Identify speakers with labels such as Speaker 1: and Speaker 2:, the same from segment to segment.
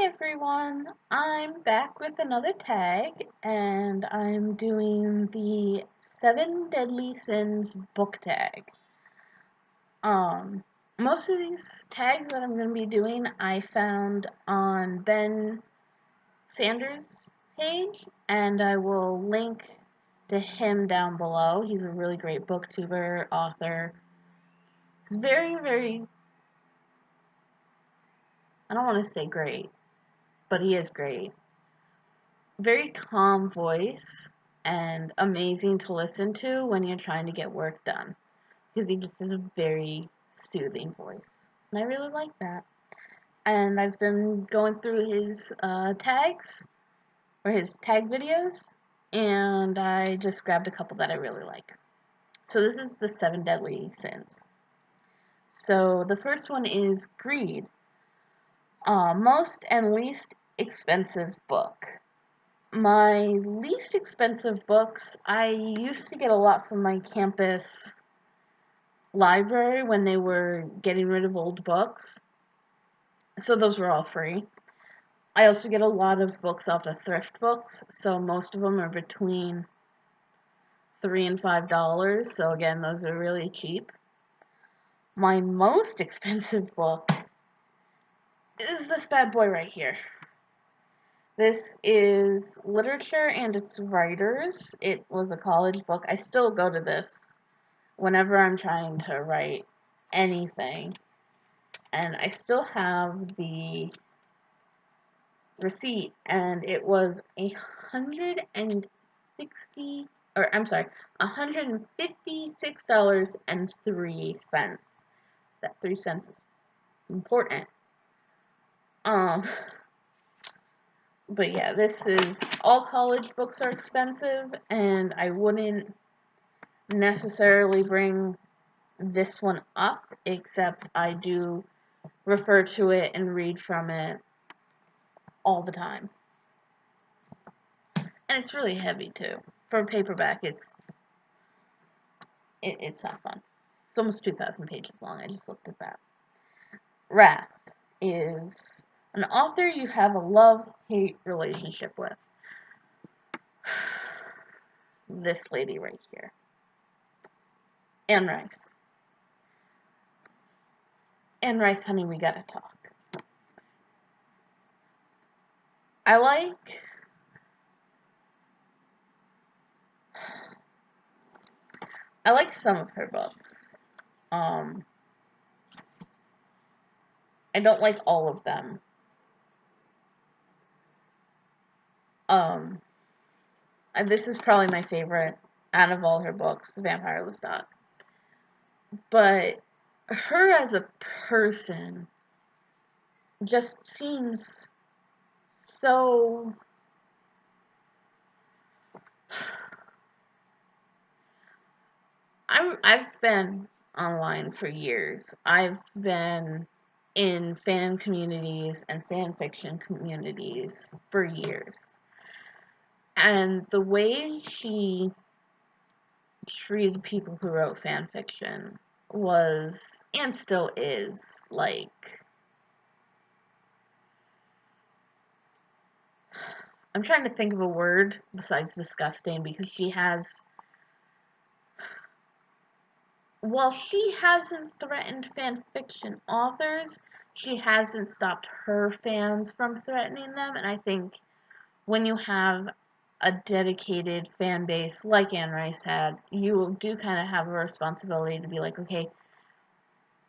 Speaker 1: Hi everyone, I'm back with another tag, and I'm doing the 7 Deadly Sins book tag. Most of these tags that I'm going to be doing I found on Ben Sanders' page, and I will link to him down below. He's a really great booktuber, author. He's very, I don't want to say great, but he is great. Very calm voice and amazing to listen to when you're trying to get work done, because he just has a very soothing voice, and I really like that. And I've been going through his tags, or his tag videos, and I just grabbed a couple that I really like. So this is the 7 Deadly Sins. So the first one is greed. Most and least expensive book. My least expensive books, I used to get a lot from my campus library when they were getting rid of old books. So those were all free. I also get a lot of books off of thrift books, so most of them are between $3 and $5. So again, those are really cheap. My most expensive book is this bad boy right here. This is literature and its writers. It was a college book. I still go to this whenever I'm trying to write anything. And I still have the receipt, and it was $156.03. That 3 cents is important. But yeah, this is, all college books are expensive, and I wouldn't necessarily bring this one up, except I do refer to it and read from it all the time. And it's really heavy too. For a paperback, it's not fun. It's almost 2,000 pages long. I just looked at that. Wrath is an author you have a love-hate relationship with. This lady right here. Anne Rice. Anne Rice, honey, we gotta talk. I like some of her books. I don't like all of them. This is probably my favorite out of all her books, Vampire Lestat. But her as a person just seems so... I've been online for years. I've been in fan communities and fan fiction communities for years. And the way she treated people who wrote fan fiction was, and still is, like... I'm trying to think of a word besides disgusting, because she has... While she hasn't threatened fan fiction authors, she hasn't stopped her fans from threatening them, and I think when you have a dedicated fan base like Anne Rice had, you do kind of have a responsibility to be like, okay,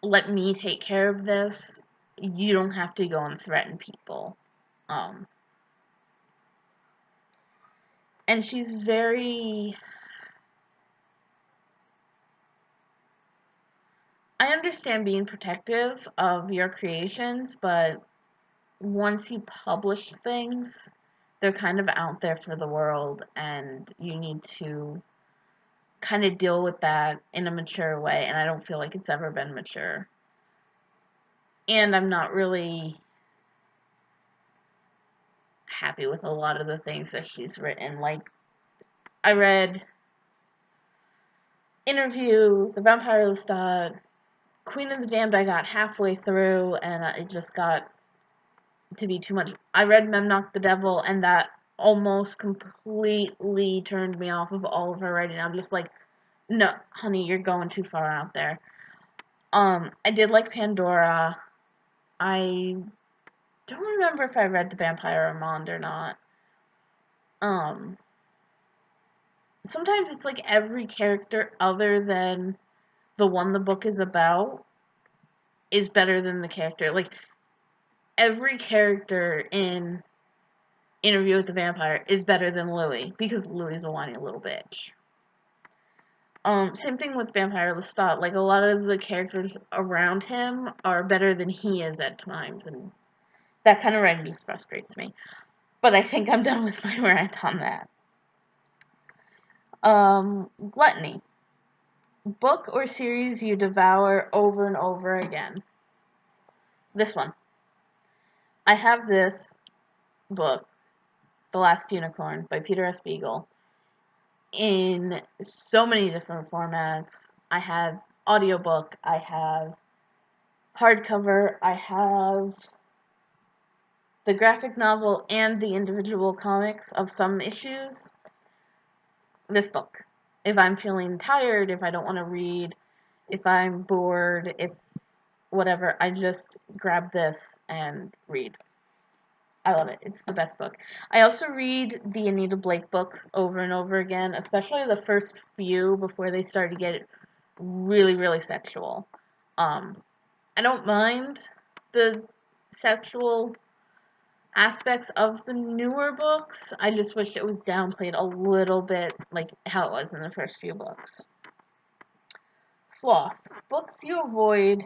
Speaker 1: let me take care of this. You don't have to go and threaten people. And she's very... I understand being protective of your creations, but once you publish things, they're kind of out there for the world, and you need to kind of deal with that in a mature way, and I don't feel like it's ever been mature. And I'm not really happy with a lot of the things that she's written. Like, I read Interview, The Vampire Lestat, Queen of the Damned. I got halfway through, and it just got to be too much. I read Memnoch the Devil, and that almost completely turned me off of all of her writing. I'm just like, no, honey, you're going too far out there. I did like Pandora. I don't remember if I read The Vampire Armand or not. Sometimes it's like every character other than the one the book is about is better than the character. Like, every character in Interview with the Vampire is better than Louis, because Louis's a whiny little bitch. Same thing with Vampire Lestat. Like, a lot of the characters around him are better than he is at times, and that kind of writing just frustrates me. But I think I'm done with my rant on that. Gluttony. Book or series you devour over and over again. This one. I have this book, The Last Unicorn, by Peter S. Beagle, in so many different formats. I have audiobook, I have hardcover, I have the graphic novel and the individual comics of some issues. This book. If I'm feeling tired, if I don't want to read, if I'm bored, if whatever, I just grab this and read. I love it. It's the best book. I also read the Anita Blake books over and over again, especially the first few before they started to get really, really sexual. I don't mind the sexual aspects of the newer books. I just wish it was downplayed a little bit, like how it was in the first few books. Sloth. Books you avoid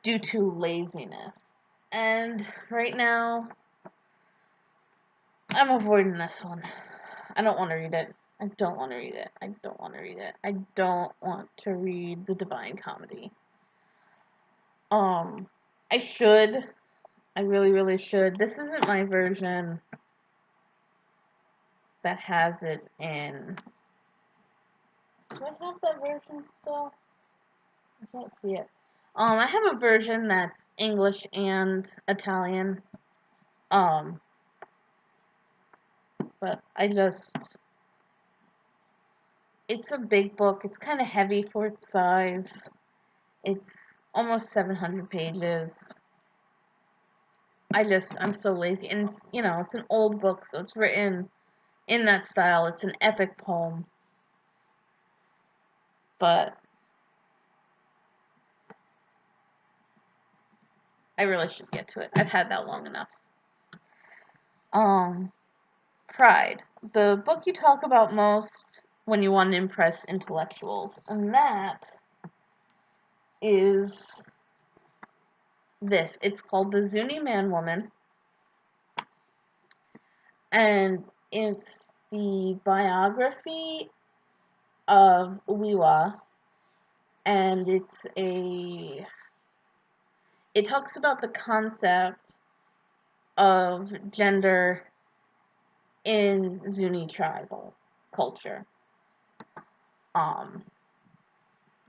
Speaker 1: due to laziness. And right now, I'm avoiding this one. I don't want to read it. I don't want to read it. I don't want to read it. I don't want to read the Divine Comedy. I should. I really, really should. This isn't my version that has it in... Do I have that version still? I can't see it. I have a version that's English and Italian. But I just... It's a big book. It's kind of heavy for its size. It's almost 700 pages. I'm so lazy. And it's, it's an old book, so it's written in that style. It's an epic poem. But I really should get to it. I've had that long enough. Pride. The book you talk about most when you want to impress intellectuals. And that is this. It's called The Zuni Man Woman. And it's the biography of Uwiwa. And it talks about the concept of gender in Zuni tribal culture.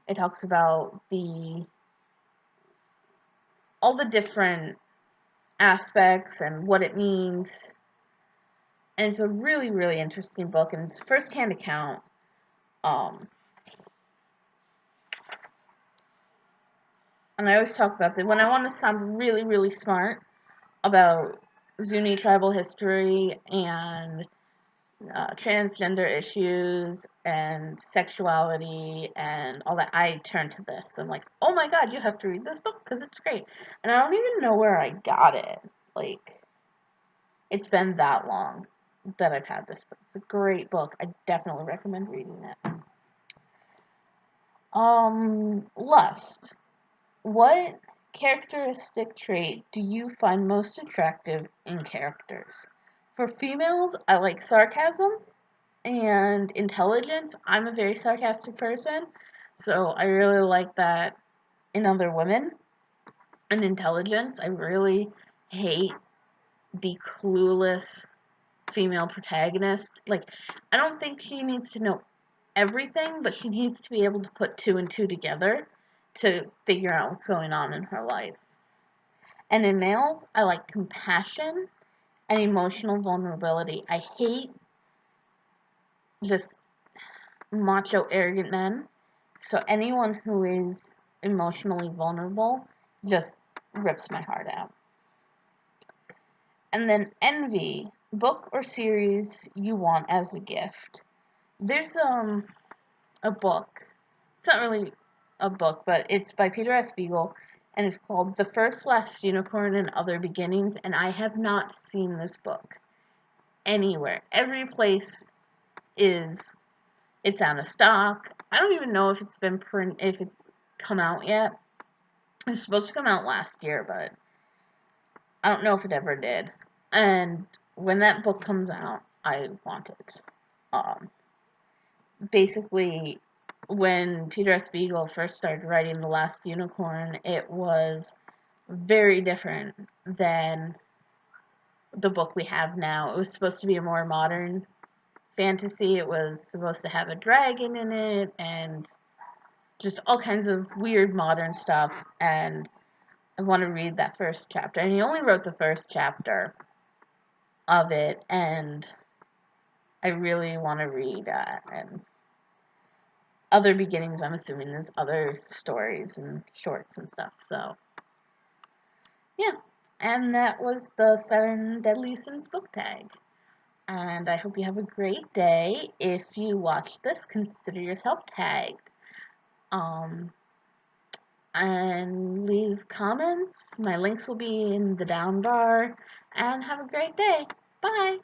Speaker 1: It talks about all the different aspects and what it means. And it's a really, really interesting book, and it's a first-hand account. And I always talk about that when I want to sound really, really smart about Zuni tribal history and transgender issues and sexuality and all that, I turn to this. I'm like, oh my god, you have to read this book because it's great. And I don't even know where I got it. Like, it's been that long that I've had this book. It's a great book. I definitely recommend reading it. Lust. What characteristic trait do you find most attractive in characters? For females, I like sarcasm and intelligence. I'm a very sarcastic person, so I really like that in other women. And intelligence, I really hate the clueless female protagonist. Like, I don't think she needs to know everything, but she needs to be able to put two and two together to figure out what's going on in her life. And in males, I like compassion and emotional vulnerability. I hate just macho, arrogant men. So anyone who is emotionally vulnerable just rips my heart out. And then envy, book or series you want as a gift. There's a book. It's not really a book, but it's by Peter S. Beagle, and it's called The First Last Unicorn and Other Beginnings, and I have not seen this book anywhere. Every place it's out of stock. I don't even know if if it's come out yet. It was supposed to come out last year, but I don't know if it ever did. And when that book comes out, I want it. Um, Basically, when Peter S. Beagle first started writing The Last Unicorn, it was very different than the book we have now. It was supposed to be a more modern fantasy. It was supposed to have a dragon in it and just all kinds of weird modern stuff. And I want to read that first chapter. And he only wrote the first chapter of it, and I really want to read and other beginnings. I'm assuming there's other stories and shorts and stuff. So yeah, and that was the 7 Deadly Sins book tag. And I hope you have a great day. If you watched this, consider yourself tagged. And leave comments. My links will be in the down bar. And have a great day. Bye.